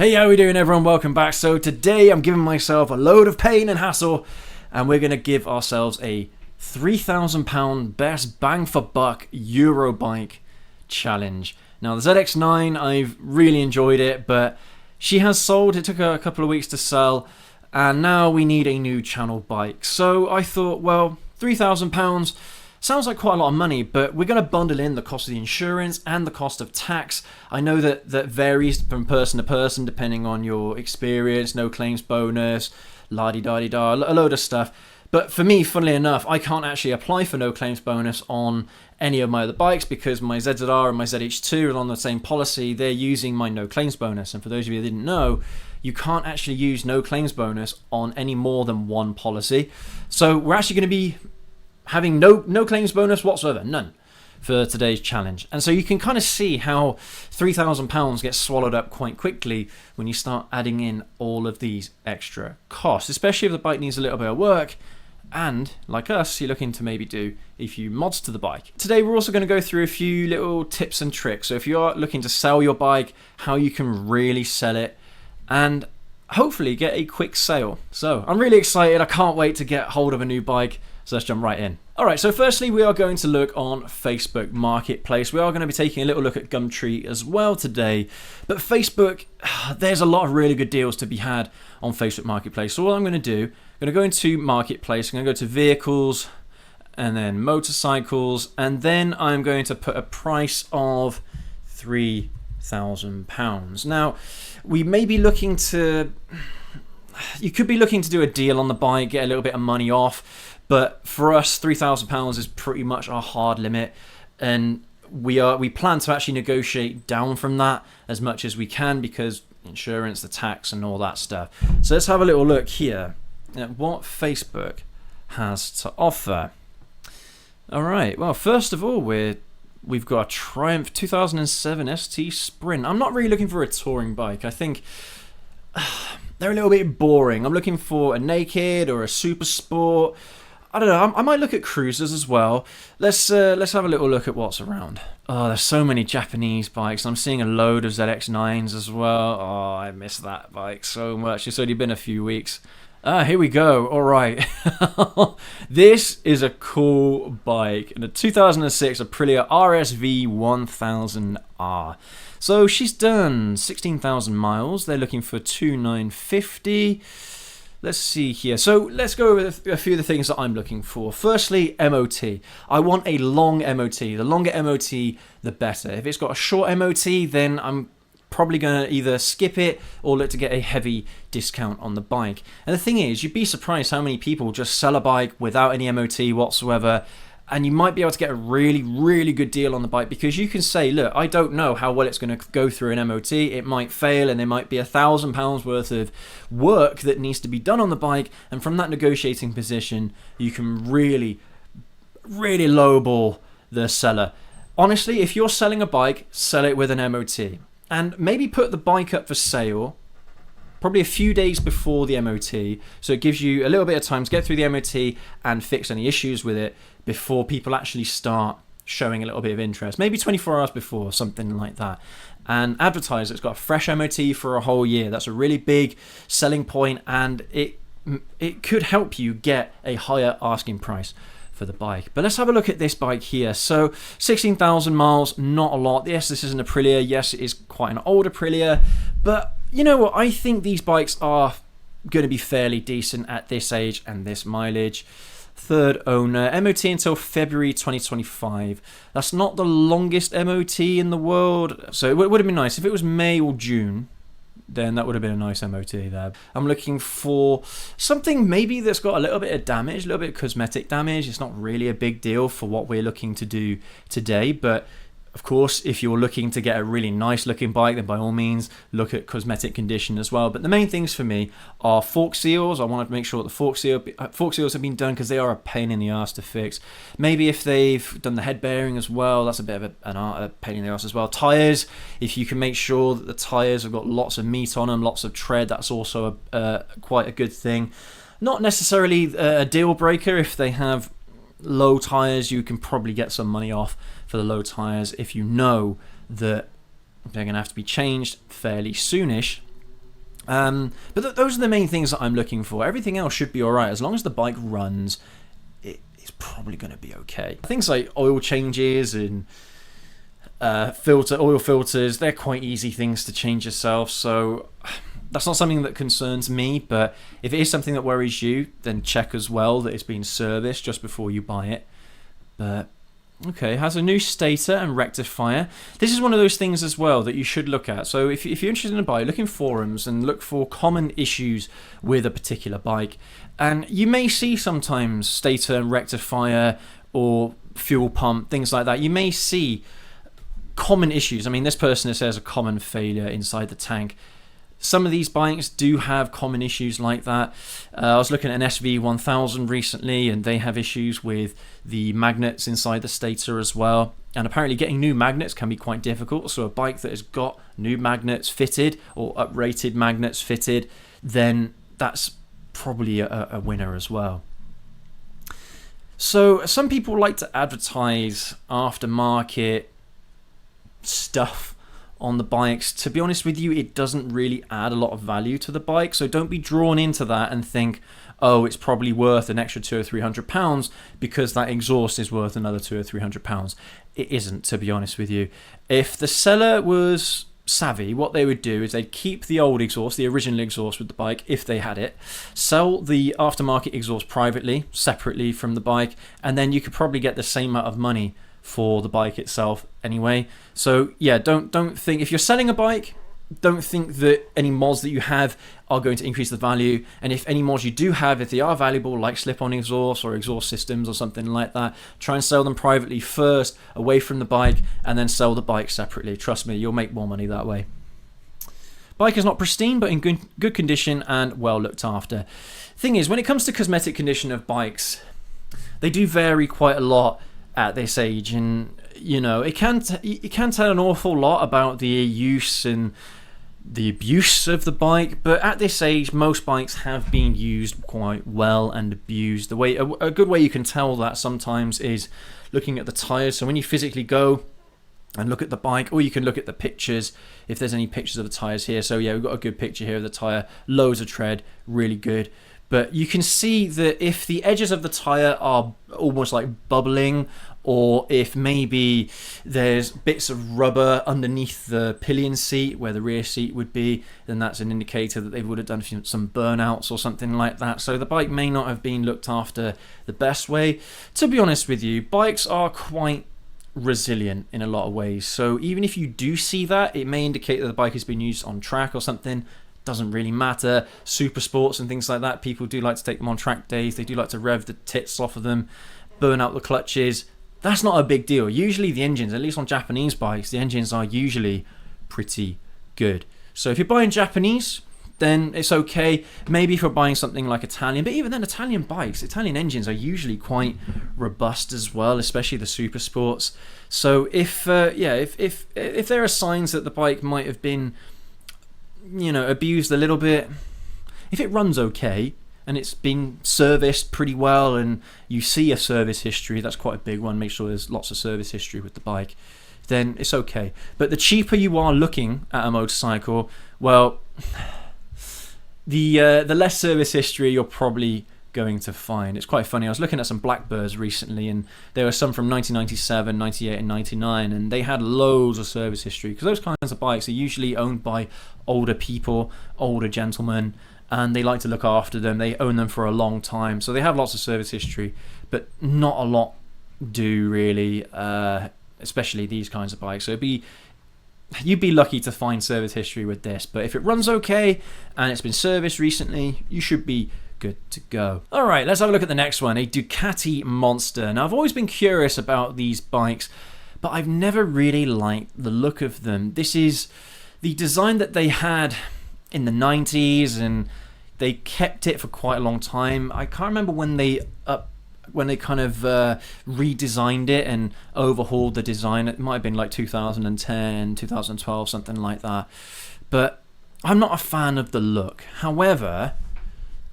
Hey, how we doing everyone? Welcome back. So today I'm giving myself a load of pain and hassle and we're going to give ourselves a £3,000 best bang for buck Euro bike challenge. Now the ZX9, I've really enjoyed it, but she has sold. It took her a couple of weeks to sell and now we need a new channel bike. So I thought, well, £3,000 sounds like quite a lot of money, but we're going to bundle in the cost of the insurance and the cost of tax. I know that varies from person to person depending on your experience, no claims bonus, la-di-da-di-da, a load of stuff. But for me, funnily enough, I can't actually apply for no claims bonus on any of my other bikes because my ZZR and my ZH2 are on the same policy. They're using my no claims bonus. And for those of you who didn't know, you can't actually use no claims bonus on any more than one policy. So we're actually going to be having no claims bonus whatsoever, none, for today's challenge. And so you can kind of see how £3,000 gets swallowed up quite quickly when you start adding in all of these extra costs, especially if the bike needs a little bit of work and, like us, you're looking to maybe do a few mods to the bike. Today we're also going to go through a few little tips and tricks. So if you are looking to sell your bike, how you can really sell it and hopefully get a quick sale. So I'm really excited. I can't wait to get hold of a new bike. So let's jump right in. Alright, so firstly we are going to look on Facebook Marketplace. We are going to be taking a little look at Gumtree as well today. But Facebook, there's a lot of really good deals to be had on Facebook Marketplace. So what I'm going to do, I'm going to go into Marketplace, I'm going to go to Vehicles, and then Motorcycles, and then I'm going to put a price of £3,000. Now, we may be looking to... You could be looking to do a deal on the bike, get a little bit of money off. But for us, £3,000 is pretty much our hard limit, and we plan to actually negotiate down from that as much as we can because insurance, the tax, and all that stuff. So let's have a little look here at what Facebook has to offer. All right. Well, first of all, we've got a Triumph 2007 ST Sprint. I'm not really looking for a touring bike. I think they're a little bit boring. I'm looking for a naked or a super sport. I don't know, I might look at cruisers as well. Let's have a little look at what's around. Oh, there's so many Japanese bikes. I'm seeing a load of ZX9s as well. Oh, I miss that bike so much. It's only been a few weeks. Here we go. All right. This is a cool bike. A 2006 Aprilia RSV 1000R. So she's done 16,000 miles. They're looking for 2,950. Let's see here. So let's go over a few of the things that I'm looking for. Firstly, MOT. I want a long MOT. The longer MOT, the better. If it's got a short MOT, then I'm probably going to either skip it or look to get a heavy discount on the bike. And the thing is, you'd be surprised how many people just sell a bike without any MOT whatsoever. And you might be able to get a really, really good deal on the bike because you can say, look, I don't know how well it's going to go through an MOT. It might fail and there might be £1,000 worth of work that needs to be done on the bike. And from that negotiating position, you can really, really lowball the seller. Honestly, if you're selling a bike, sell it with an MOT. And maybe put the bike up for sale probably a few days before the MOT, so it gives you a little bit of time to get through the MOT and fix any issues with it before people actually start showing a little bit of interest. Maybe 24 hours before, something like that. And advertise it's got a fresh MOT for a whole year. That's a really big selling point, and it could help you get a higher asking price for the bike. But let's have a look at this bike here. So 16,000 miles, not a lot. Yes, this is an Aprilia. Yes, it is quite an old Aprilia, but you know what? I think these bikes are going to be fairly decent at this age and this mileage. Third owner, MOT until February 2025. That's not the longest MOT in the world. So it would have been nice if it was May or June. Then that would have been a nice MOT there. I'm looking for something maybe that's got a little bit of damage, a little bit of cosmetic damage. It's not really a big deal for what we're looking to do today, but of course, if you're looking to get a really nice looking bike, then by all means look at cosmetic condition as well. But the main things for me are fork seals. I want to make sure that the fork seals have been done because they are a pain in the ass to fix. Maybe if they've done the head bearing as well, that's a bit of a pain in the ass as well. Tires, if you can make sure that the tires have got lots of meat on them, lots of tread, that's also quite a good thing. Not necessarily a deal breaker. If they have low tires, you can probably get some money off for the low tires if you know that they're going to have to be changed fairly soonish. Those are the main things that I'm looking for. Everything else should be alright. As long as the bike runs, it's probably going to be okay. Things like oil changes and oil filters, they're quite easy things to change yourself, so that's not something that concerns me. But if it is something that worries you, then check as well that it's been serviced just before you buy it. But okay, it has a new stator and rectifier. This is one of those things as well that you should look at. So if you're interested in a bike, look in forums and look for common issues with a particular bike. And you may see sometimes stator and rectifier or fuel pump, things like that. You may see common issues. I mean, this person says a common failure inside the tank. Some of these bikes do have common issues like that. I was looking at an SV1000 recently, and they have issues with the magnets inside the stator as well. And apparently getting new magnets can be quite difficult. So a bike that has got new magnets fitted or uprated magnets fitted, then that's probably a winner as well. So some people like to advertise aftermarket stuff on the bikes. To be honest with you, it doesn't really add a lot of value to the bike, so don't be drawn into that and think, oh, it's probably worth an extra £200 or £300 because that exhaust is worth another £200 or £300. It isn't, to be honest with you. If the seller was savvy, what they would do is they'd keep the old exhaust, the original exhaust with the bike, if they had it, sell the aftermarket exhaust privately, separately from the bike, and then you could probably get the same amount of money for the bike itself anyway. So yeah, don't think, if you're selling a bike, don't think that any mods that you have are going to increase the value. And if any mods you do have, if they are valuable, like slip-on exhaust or exhaust systems or something like that, try and sell them privately first, away from the bike, and then sell the bike separately. Trust me, you'll make more money that way. Bike is not pristine, but in good condition and well looked after. Thing is, when it comes to cosmetic condition of bikes, they do vary quite a lot at this age, and you know, it can tell an awful lot about the use and the abuse of the bike. But at this age, most bikes have been used quite well and abused. A good way you can tell that sometimes is looking at the tires. So when you physically go and look at the bike, or you can look at the pictures if there's any pictures of the tires here. So yeah, we've got a good picture here of the tire, loads of tread, really good. But you can see that if the edges of the tire are almost like bubbling, or if maybe there's bits of rubber underneath the pillion seat where the rear seat would be, then that's an indicator that they would have done some burnouts or something like that. So the bike may not have been looked after the best way. To be honest with you, bikes are quite resilient in a lot of ways. So even if you do see that, it may indicate that the bike has been used on track or something. Doesn't really matter. Super sports and things like that, people do like to take them on track days. They do like to rev the tits off of them, burn out the clutches. That's not a big deal. Usually the engines, at least on Japanese bikes, the engines are usually pretty good. So if you're buying Japanese, then it's okay. Maybe if you're buying something like Italian, but even then, Italian bikes, Italian engines are usually quite robust as well, especially the super sports. So if there are signs that the bike might have been, you know, abused a little bit, if it runs okay and it's been serviced pretty well and you see a service history, that's quite a big one, make sure there's lots of service history with the bike, then it's okay. But the cheaper you are looking at a motorcycle, well, the less service history you're probably going to find. It's quite funny, I was looking at some Blackbirds recently, and there were some from 1997, 98 and 99, and they had loads of service history, because those kinds of bikes are usually owned by older people, older gentlemen, and they like to look after them. They own them for a long time, so they have lots of service history, but not a lot do really, especially these kinds of bikes. So you'd be lucky to find service history with this, but if it runs okay and it's been serviced recently, you should be good to go. Alright, let's have a look at the next one, a Ducati Monster. Now, I've always been curious about these bikes, but I've never really liked the look of them. This is the design that they had in the 90s, and they kept it for quite a long time. I can't remember when they kind of redesigned it and overhauled the design. It might have been like 2010, 2012, something like that. But I'm not a fan of the look. However,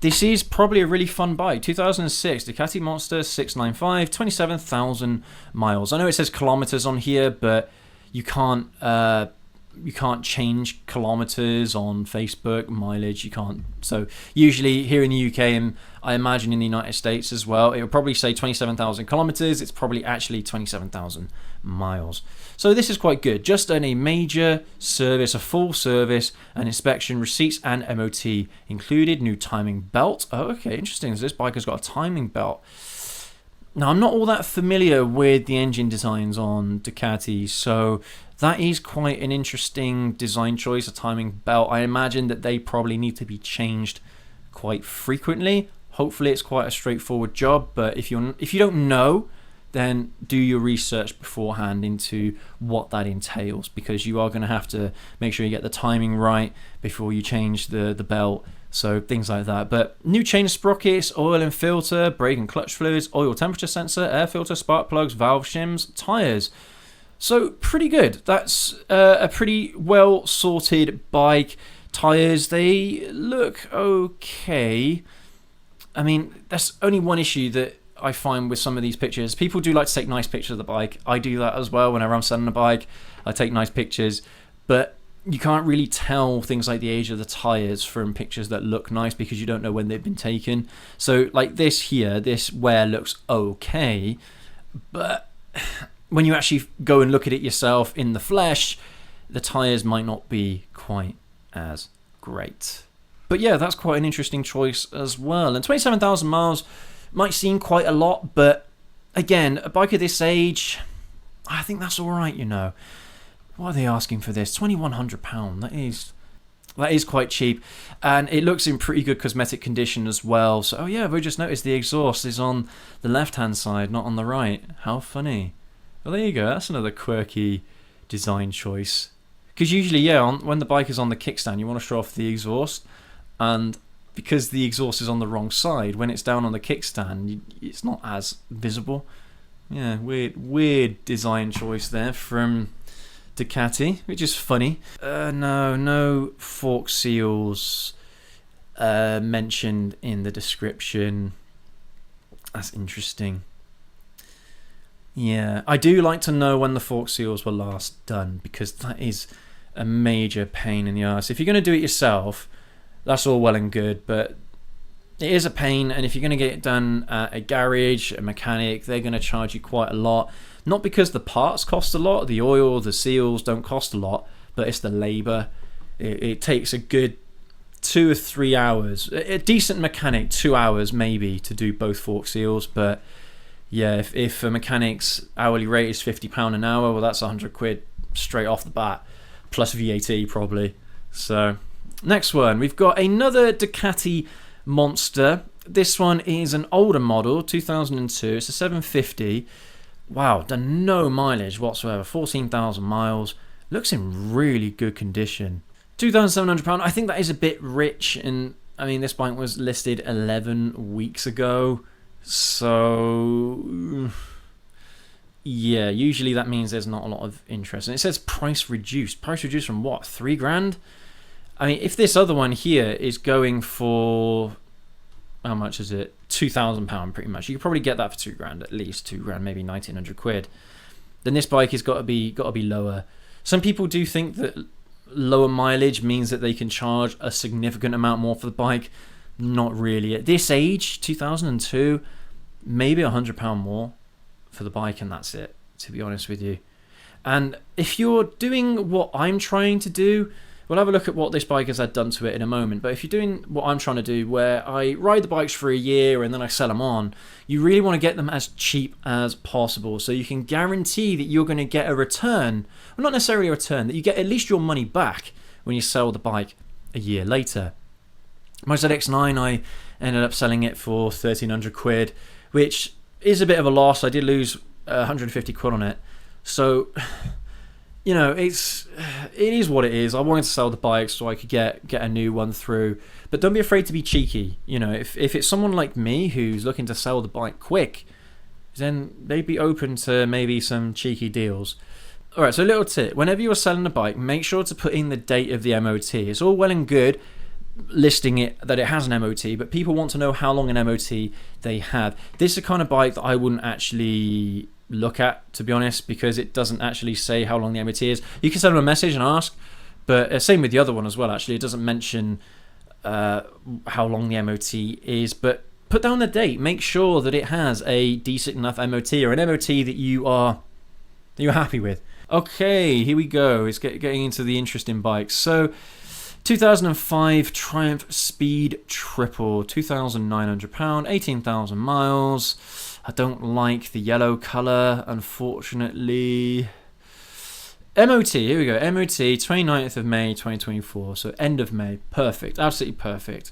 this is probably a really fun bike. 2006 Ducati Monster 695, 27,000 miles. I know it says kilometers on here, but you can't you can't change kilometers on Facebook, mileage, you can't. So usually here in the UK, and I imagine in the United States as well, it will probably say 27,000 kilometers. It's probably actually 27,000 miles. So this is quite good. Just a major service, a full service, an inspection, receipts and MOT included. New timing belt. Oh, okay, interesting. So this bike has got a timing belt. Now, I'm not all that familiar with the engine designs on Ducati, so that is quite an interesting design choice, a timing belt. I imagine that they probably need to be changed quite frequently. Hopefully it's quite a straightforward job, but if you don't know, then do your research beforehand into what that entails, because you are going to have to make sure you get the timing right before you change the belt. So things like that. But new chain sprockets, oil and filter, brake and clutch fluids, oil temperature sensor, air filter, spark plugs, valve shims, tires. So pretty good. That's a pretty well sorted bike. Tires, they look okay. I mean, that's only one issue that I find with some of these pictures. People do like to take nice pictures of the bike. I do that as well whenever I'm selling a bike. I take nice pictures, but you can't really tell things like the age of the tires from pictures that look nice because you don't know when they've been taken. So like this here, this wear looks okay, but when you actually go and look at it yourself in the flesh, the tires might not be quite as great. But yeah, that's quite an interesting choice as well. And 27,000 miles might seem quite a lot, but again, a bike of this age, I think that's all right, you know. What are they asking for this? £2,100. That is quite cheap, and it looks in pretty good cosmetic condition as well. So, oh yeah, we just noticed the exhaust is on the left-hand side, not on the right. How funny. Well, there you go. That's another quirky design choice. Because usually, yeah, when the bike is on the kickstand, you want to show off the exhaust, and because the exhaust is on the wrong side, when it's down on the kickstand, it's not as visible. Yeah, weird design choice there from Ducati, which is funny. No fork seals mentioned in the description. That's interesting. Yeah, I do like to know when the fork seals were last done, because that is a major pain in the arse. If you're going to do it yourself, that's all well and good, but it is a pain, and if you're going to get it done at a garage, a mechanic, they're going to charge you quite a lot. Not because the parts cost a lot, the oil, the seals don't cost a lot, but it's the labour. It takes a good 2 or 3 hours. A decent mechanic, 2 hours maybe, to do both fork seals, but yeah, if a mechanic's hourly rate is £50 an hour, well, that's £100 straight off the bat, plus VAT probably. So, next one, we've got another Ducati monster. This one is an older model, 2002. It's a 750. Wow, done no mileage whatsoever. 14,000 miles. Looks in really good condition. £2,700. I think that is a bit rich, and I mean, this bike was listed 11 weeks ago. So yeah, usually that means there's not a lot of interest. And it says price reduced. Price reduced from what? $3,000? I mean, if this other one here is going for, how much is it? £2,000 pretty much. You could probably get that for £2,000 at least. £2,000, maybe £1,900. Then this bike has got to be lower. Some people do think that lower mileage means that they can charge a significant amount more for the bike. Not really. At this age, 2002, maybe £100 more for the bike, and that's it, to be honest with you. And if you're doing what I'm trying to do, we'll have a look at what this bike has had done to it in a moment, but if you're doing what I'm trying to do, where I ride the bikes for a year and then I sell them on, you really want to get them as cheap as possible, so you can guarantee that you're going to get a return, well, not necessarily a return, that you get at least your money back when you sell the bike a year later. My ZX9, I ended up selling it for £1,300, which is a bit of a loss. I did lose £150 on it. So, you know, it is what it is. I wanted to sell the bike so I could get a new one through. But don't be afraid to be cheeky. You know, if it's someone like me who's looking to sell the bike quick, then they'd be open to maybe some cheeky deals. Alright, so a little tip. Whenever you're selling a bike, make sure to put in the date of the MOT. It's all well and good listing it that it has an MOT, but people want to know how long an MOT they have. This is the kind of bike that I wouldn't actually look at, to be honest, because it doesn't actually say how long the MOT is. You can send them a message and ask, but same with the other one as well, actually. It doesn't mention how long the MOT is, but put down the date. Make sure that it has a decent enough MOT, or an MOT that you're happy with. Okay, here we go. It's getting into the interesting bikes. So 2005 Triumph Speed Triple, £2,900, 18,000 miles. I don't like the yellow colour, unfortunately. MOT, here we go. MOT, 29th of May 2024, so end of May. Perfect, absolutely perfect.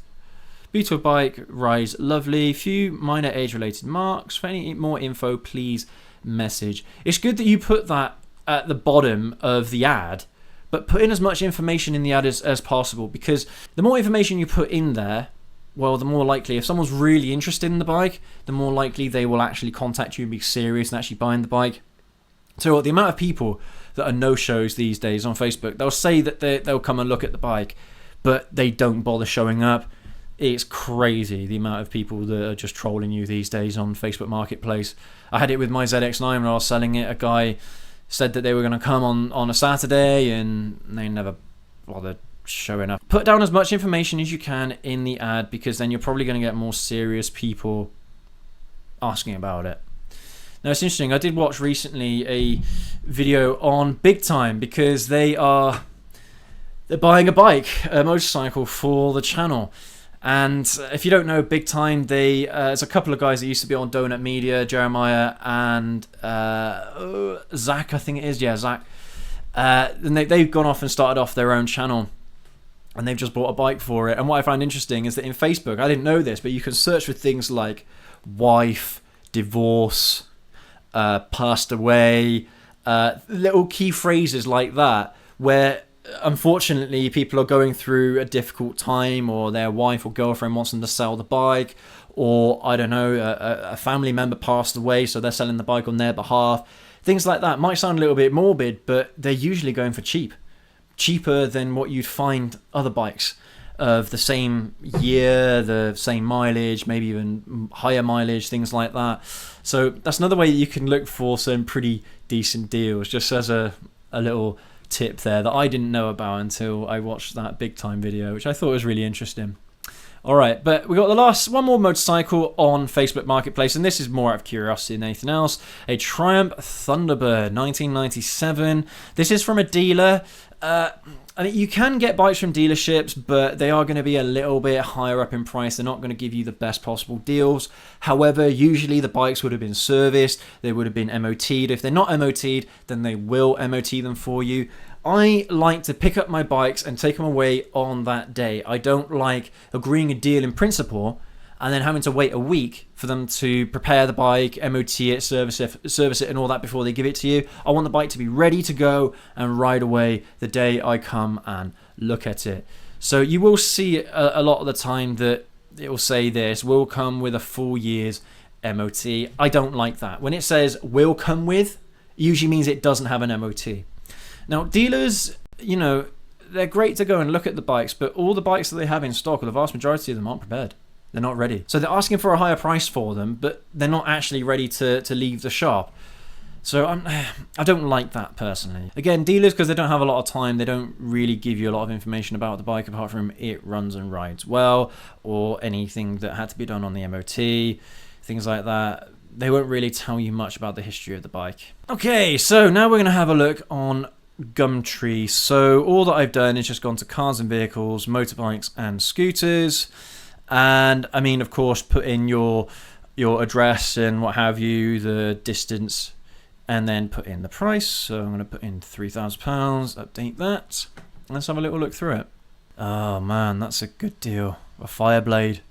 Beautiful bike, rides lovely. Few minor age-related marks. For any more info, please message. It's good that you put that at the bottom of the ad, but put in as much information in the ad as possible, because the more information you put in there, well, the more likely, if someone's really interested in the bike, the more likely they will actually contact you and be serious and actually buying the bike. So the amount of people that are no-shows these days on Facebook, they'll say that they'll come and look at the bike, but they don't bother showing up. It's crazy, the amount of people that are just trolling you these days on Facebook Marketplace. I had it with my ZX9 when I was selling it. A guy said that they were going to come on a Saturday, and they never bothered showing up. Put down as much information as you can in the ad, because then you're probably going to get more serious people asking about it. Now, it's interesting. I did watch recently a video on Big Time, because they're buying a motorcycle for the channel. And if you don't know Big Time, there's a couple of guys that used to be on Donut Media, Jeremiah and Zach, I think it is. Yeah, Zach. And they've gone off and started off their own channel, and they've just bought a bike for it. And what I found interesting is that in Facebook, I didn't know this, but you can search for things like wife, divorce, passed away, little key phrases like that, where unfortunately people are going through a difficult time, or their wife or girlfriend wants them to sell the bike, or I don't know, a family member passed away, so they're selling the bike on their behalf. Things like that might sound a little bit morbid, but they're usually going for cheaper than what you'd find other bikes of the same year, the same mileage, maybe even higher mileage, things like that. So that's another way you can look for some pretty decent deals, just as a little tip there that I didn't know about until I watched that Big Time video, which I thought was really interesting. All right, but we got one more motorcycle on Facebook Marketplace, and this is more out of curiosity than anything else. A Triumph Thunderbird 1997. This is from a dealer. I mean, you can get bikes from dealerships, but they are going to be a little bit higher up in price. They're not going to give you the best possible deals. However, usually the bikes would have been serviced. They would have been MOT'd. If they're not MOT'd, then they will MOT them for you. I like to pick up my bikes and take them away on that day. I don't like agreeing a deal in principle and then having to wait a week for them to prepare the bike, MOT it, service it and all that before they give it to you. I want the bike to be ready to go and ride away the day I come and look at it. So you will see a lot of the time that it will say this, will come with a full year's MOT. I don't like that. When it says will come with, it usually means it doesn't have an MOT. Now, dealers, you know, they're great to go and look at the bikes, but all the bikes that they have in stock, or the vast majority of them, aren't prepared. They're not ready. So they're asking for a higher price for them, but they're not actually ready to leave the shop. So I don't like that personally. Again, dealers, because they don't have a lot of time, they don't really give you a lot of information about the bike apart from it runs and rides well, or anything that had to be done on the MOT, things like that. They won't really tell you much about the history of the bike. Okay, so now we're going to have a look on Gumtree. So all that I've done is just gone to cars and vehicles, motorbikes and scooters. And I mean, of course, put in your address and what have you, the distance, and then put in the price. So I'm going to put in £3,000, update that. Let's have a little look through it. Oh man, that's a good deal. A Fireblade,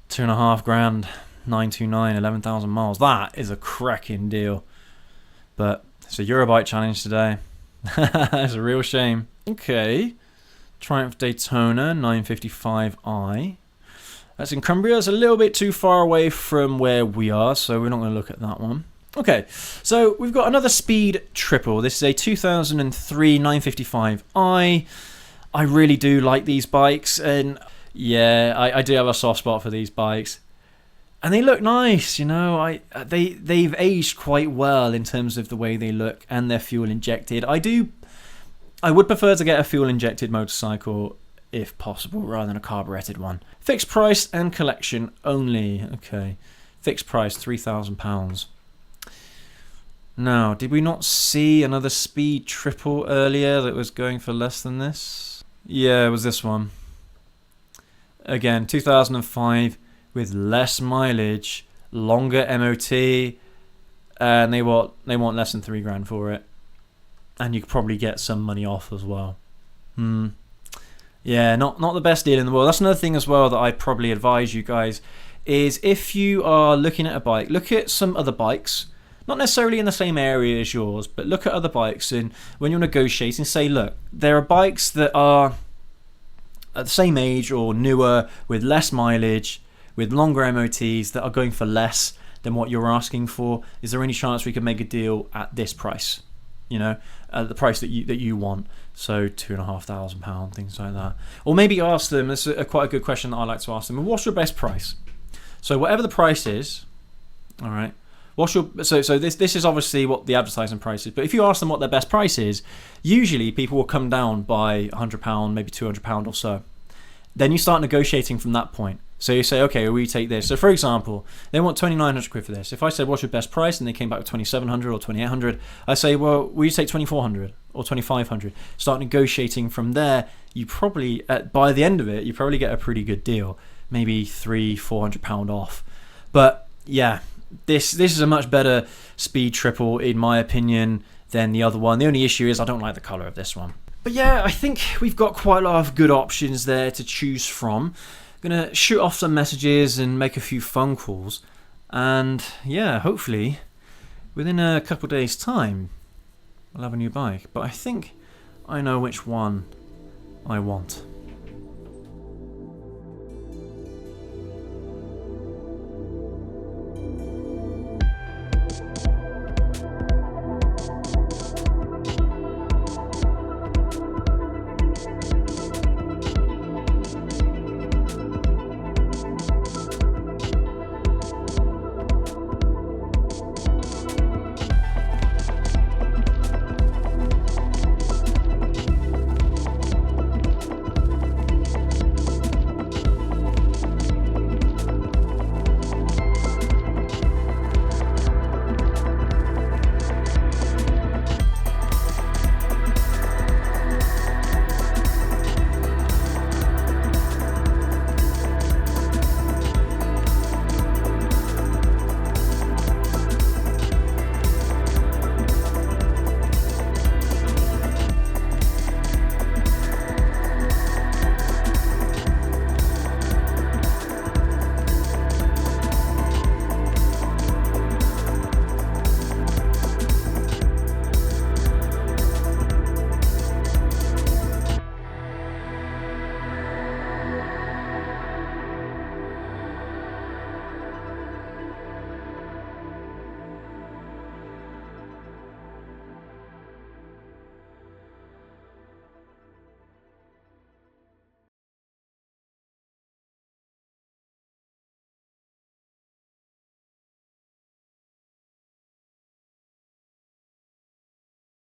2.5 grand, 929, 11,000 miles. That is a cracking deal. But it's a Eurobike challenge today. It's a real shame. Okay. Triumph Daytona 955i. That's in Cumbria. It's a little bit too far away from where we are, so we're not going to look at that one. Okay, so we've got another Speed Triple. This is a 2003 955i. I really do like these bikes, and yeah, I do have a soft spot for these bikes. And they look nice, you know. They've aged quite well in terms of the way they look, and they're fuel injected. I would prefer to get a fuel injected motorcycle if possible, rather than a carburetted one. Fixed price and collection only. Okay, fixed price £3,000. Now, did we not see another speed triple earlier that was going for less than this? Yeah, it was this one. Again, 2005 with less mileage, longer MOT, and they want less than £3,000 for it, and you could probably get some money off as well. Yeah, not the best deal in the world. That's another thing as well that I probably advise you guys is if you are looking at a bike, look at some other bikes. Not necessarily in the same area as yours, but look at other bikes, and when you're negotiating, say, look, there are bikes that are at the same age or newer with less mileage, with longer MOTs that are going for less than what you're asking for. Is there any chance we could make a deal at this price? You know, at the price that you want. So £2,500, things like that. Or maybe ask them, this is quite a good question that I like to ask them, what's your best price? So whatever the price is, all right, what's your, so this is obviously what the advertising price is, but if you ask them what their best price is, usually people will come down by £100, maybe £200 or so. Then you start negotiating from that point. So you say, okay, we take this. So for example, they want £2,900 for this. If I said, what's your best price? And they came back with £2,700 or £2,800, I say, well, will you take £2,400 or £2,500? Start negotiating from there. You probably, by the end of it, you probably get a pretty good deal. Maybe £300-400 off. But yeah, this is a much better speed triple, in my opinion, than the other one. The only issue is I don't like the colour of this one. But yeah, I think we've got quite a lot of good options there to choose from. Gonna shoot off some messages and make a few phone calls, and yeah, hopefully within a couple days time I'll have a new bike. But I think I know which one I want.